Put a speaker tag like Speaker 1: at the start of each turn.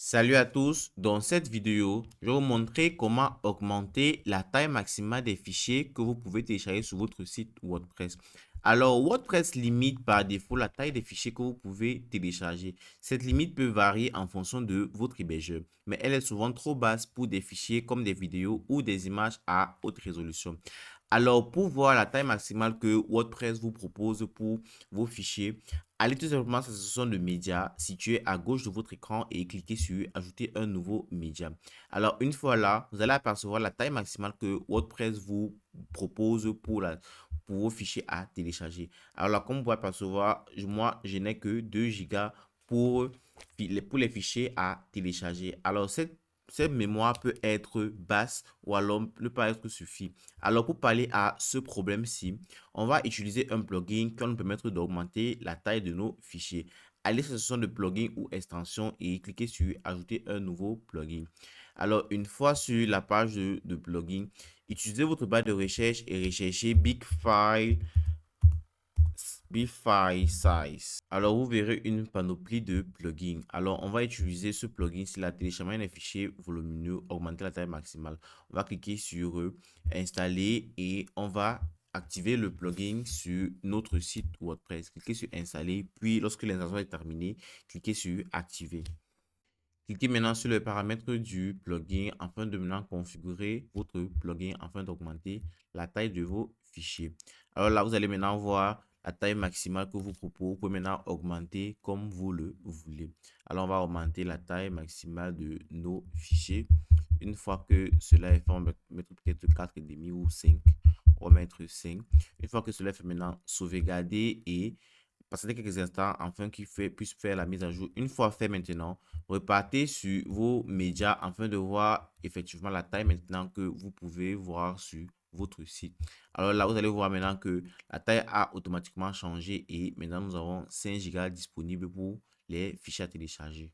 Speaker 1: Salut à tous, dans cette vidéo, je vais vous montrer comment augmenter la taille maximale des fichiers que vous pouvez télécharger sur votre site WordPress. Alors, WordPress limite par défaut la taille des fichiers que vous pouvez télécharger. Cette limite peut varier en fonction de votre hébergeur, mais elle est souvent trop basse pour des fichiers comme des vidéos ou des images à haute résolution. Alors, pour voir la taille maximale que WordPress vous propose pour vos fichiers, allez tout simplement sur la section de médias située à gauche de votre écran et cliquez sur ajouter un nouveau média. Alors, une fois là, vous allez apercevoir la taille maximale que WordPress vous propose pour vos fichiers à télécharger. Alors là, comme vous pouvez apercevoir, moi, je n'ai que 2 gigas pour les fichiers à télécharger. Alors, cette mémoire peut être basse ou alors ne pas être suffisante. Alors, pour parler à ce problème-ci, on va utiliser un plugin qui va nous permettre d'augmenter la taille de nos fichiers. Allez sur la section de plugin ou extension et cliquez sur ajouter un nouveau plugin. Alors, une fois sur la page de plugin, utilisez votre barre de recherche et recherchez Big File Size. Alors, vous verrez une panoplie de plugins. Alors, on va utiliser ce plugin si la téléchargement des fichiers volumineux, augmenter la taille maximale. On va cliquer sur installer et on va activer le plugin sur notre site WordPress. Cliquez sur installer, puis lorsque l'installation est terminée, cliquez sur activer. Cliquez maintenant sur les paramètres du plugin afin de maintenant configurer votre plugin afin d'augmenter la taille de vos fichiers. Alors là, vous allez maintenant voir la taille maximale que vous propose. Vous pouvez maintenant augmenter comme vous le voulez. Alors, on va augmenter la taille maximale de nos fichiers. Une fois que cela est fait, on va mettre peut-être 4,5 ou 5. On va mettre 5. Une fois que cela est fait, maintenant, sauvegarder et passer quelques instants afin qu'il puisse faire la mise à jour. Une fois fait maintenant, repartez sur vos médias afin de voir effectivement la taille maintenant que vous pouvez voir sur votre site. Alors là, vous allez voir maintenant que la taille a automatiquement changé et maintenant nous avons 5 Go disponibles pour les fichiers à télécharger.